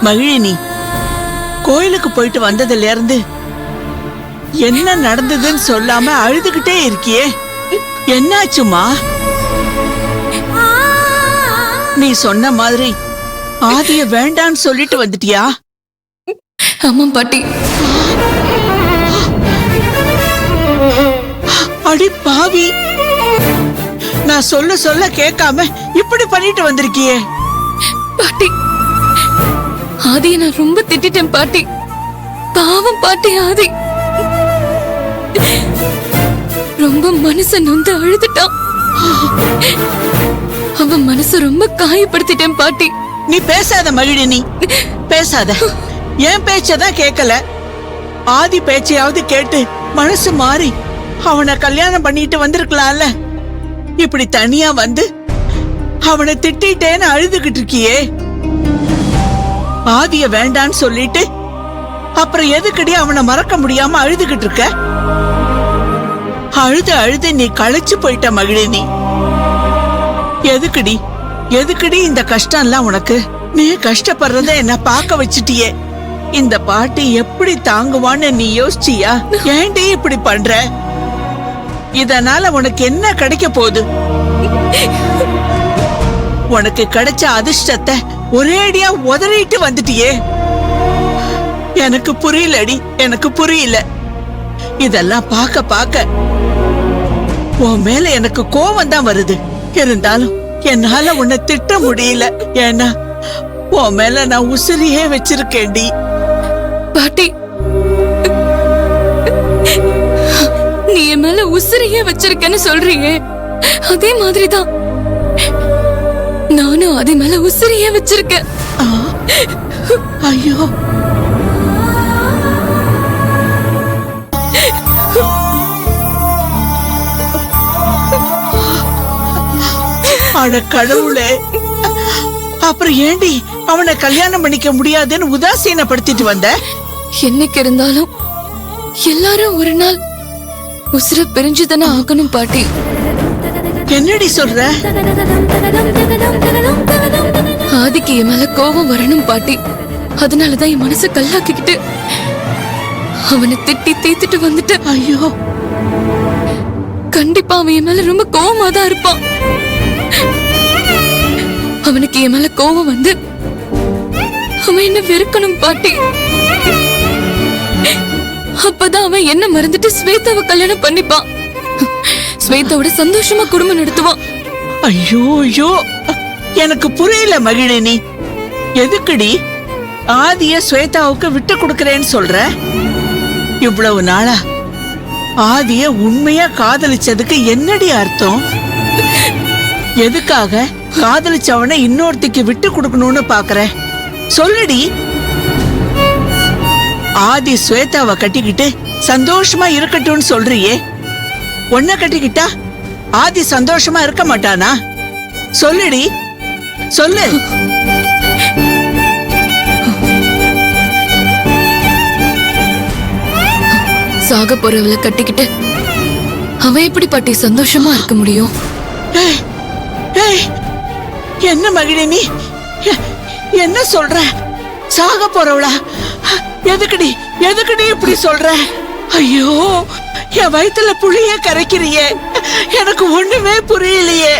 மகிழினி, கோயிலுக்கு போயிட்டு வந்ததுல இருந்து என்ன நடந்ததுன்னு சொல்லாம அழுதுகிட்டே இருக்கியே, என்னாச்சுமா? நீ சொன்ன மாதிரி ஆதிய வேண்டான்னு சொல்லிட்டு வந்துட்டியா? ஆமா பாட்டி. அடி பாவி, நான் சொல்ல சொல்ல கேட்காம இப்படி பண்ணிட்டு வந்திருக்கியே. பாட்டி, ஆதியை நான் ரொம்ப திட்டிட்டேன் பாட்டி. பாவம் பாட்டி, ஆதி ரொம்ப மனச நொந்து அழுதுட்டான். அவன் மனச ரொம்ப காயப்படுத்திட்டேன் பாட்டி. நீ பேசாத மகிழினி, பேசாத. என் பேச்சதான் கேட்கல, ஆதி பேச்சையாவது கேட்டு மனசு மாறி அவனை கல்யாணம் பண்ணிட்டு வந்திருக்கலாம்ல. இப்படி தனியா வந்து அவனை திட்டேன்னு அழுதுகிட்டு இருக்கியே. ஆதிய வேண்டான்னு சொல்லிட்டு அப்புறம் எதுக்கடி அவனை மறக்க முடியாம அழுதுகிட்டு இருக்க? அழுது அழுது நீ களைச்சு போயிட்ட மகிழினி. எதுக்குடி எதுக்குடி இந்த கஷ்டம் எல்லாம் உனக்கு? நீ கஷ்டப்படுறத என்ன பார்க்க வச்சுட்டியே. இந்த பாட்டி எப்படி தாங்குவான்னு நீ யோசிச்சியா? ஏன்டி இப்படி பண்ற? இதனால உனக்கு என்ன கிடைக்க போகுது? உனக்கு கிடைச்ச அதிர்ஷ்டத்தை ஒரேடியா உதறிட்டு வந்துட்டியே. எனக்கு புரியலடி, எனக்கு புரியல. இதெல்லாம் பார்க்க பார்க்க உன் மேல எனக்கு கோவம் தான் வருது. இருந்தாலும் என்னால உன்னை திட்ட முடியல. ஏன்னா உன் மேல நான் உசிரியே வச்சிருக்கேன்டி. பாட்டி, நீ என் மேல உசிரியே வச்சிருக்கேன்னு சொல்றியே, அதே மாதிரிதான் நானும் அதே மேல உசிரியே வச்சிருக்கேன். ஐயோ, அட கடவுளே. அப்புறம் ஏண்டி அவனை கல்யாணம் பண்ணிக்க முடியாதுன்னு உதாசீனப்படுத்திட்டு வந்த? என்னைக்கு இருந்தாலும் எல்லாரும் ஒரு நாள் உசுர பிரிஞ்சுதானே ஆகணும் பாட்டி. என்னடி சொல்ற? ஆதிக்கு என் மேல கோபம் வரணும் பாட்டி. அதனாலதான் என் மனசை கல்லாக்கிக்கிட்டு அவனை திட்டி தீத்துட்டு வந்துட்டு. ஐயோ, கண்டிப்பா அவன் என் மேல ரொம்ப கோவமா தான் இருப்பான். அவனுக்கு என் மேல கோவம் வந்து அவன் என்ன வெறுக்கணும் பாட்டி. அப்பதான் அவன் என்ன மறந்துட்டு ஸ்வேதாவை கல்யாணம் பண்ணிப்பான். ஸ்வேதாவோட சந்தோஷமா குடும்பம் நடத்துவான். ஐயோ ஐயோ, எனக்கு புரியல மகிழினி. எதுக்குடி ஆதிய ஸ்வேதாவுக்கு விட்டு கொடுக்கறேன்னு சொல்ற? இவ்வளவு நாளா ஆதிய உண்மையா காதலிச்சதுக்கு என்னடி அர்த்தம்? எதுக்காக காதலிச்சவனை இன்னொருத்திக்கு விட்டு கொடுக்கணும்னு பாக்குற? சொல்லுடி. ஆதி ஸ்வேதாவை கட்டிக்கிட்டு சந்தோஷமா இருக்கட்டும்னு சொல்றியே, உன்னை கட்டிக்கிட்டா ஆதி சந்தோஷமா இருக்க மாட்டானா? சொல்லுடி, சொல்லு. சாக போறவளை கட்டிக்கிட்டு அவன் எப்படி பாட்டி சந்தோஷமா இருக்க முடியும்? என்ன மகிழினி, என்ன சொல்ற? சாக போறவளா? எதுக்குடி எதுக்குடி இப்படி சொல்ற? ஐயோ, என் வயித்துல புளிய கரைக்கிறியே, எனக்கு ஒண்ணுமே புரியலையே.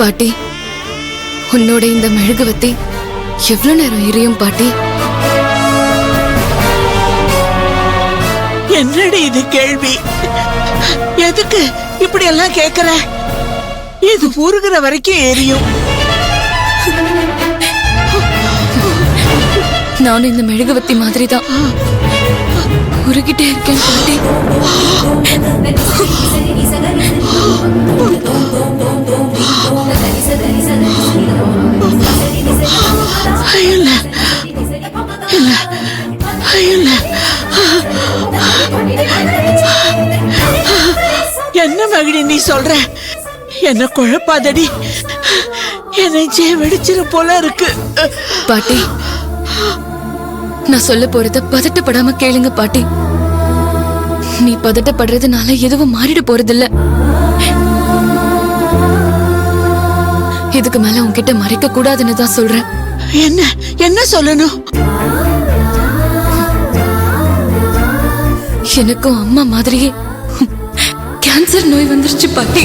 பாட்டி, உன்னோட இந்த மெழுகுவத்தி எவ்வளவு நேரம் எரியும் பாட்டி? என்னடி இது கேள்வி? எதுக்கு இப்படி எல்லாம் கேக்குற? இது உருகுற வரைக்கும் எரியும். நானும் இந்த மெழுகுவத்தி மாதிரிதான் உருகிட்டே இருக்கேன் பாட்டி. இல்ல இல்ல இல்ல, என்ன மகிழி நீ சொல்ற? என்ன குழப்பாதடி, என்னை வெடிச்சிரு போல இருக்கு. பாட்டி, நான் சொல்ல போறத பதட்டப்படாம கேளுங்க பாட்டி. நீ பதட்டப்படுறதுனால எதுவும் மாறிட போறதில்ல. இதுக்கு மேல உன்கிட்ட மறைக்க கூடாதுன்னு தான் சொல்றேன். என்ன என்ன சொல்லணும்? எனக்கும் அம்மா மாதிரியே கேன்சர் நோய் வந்துருச்சு பாட்டி.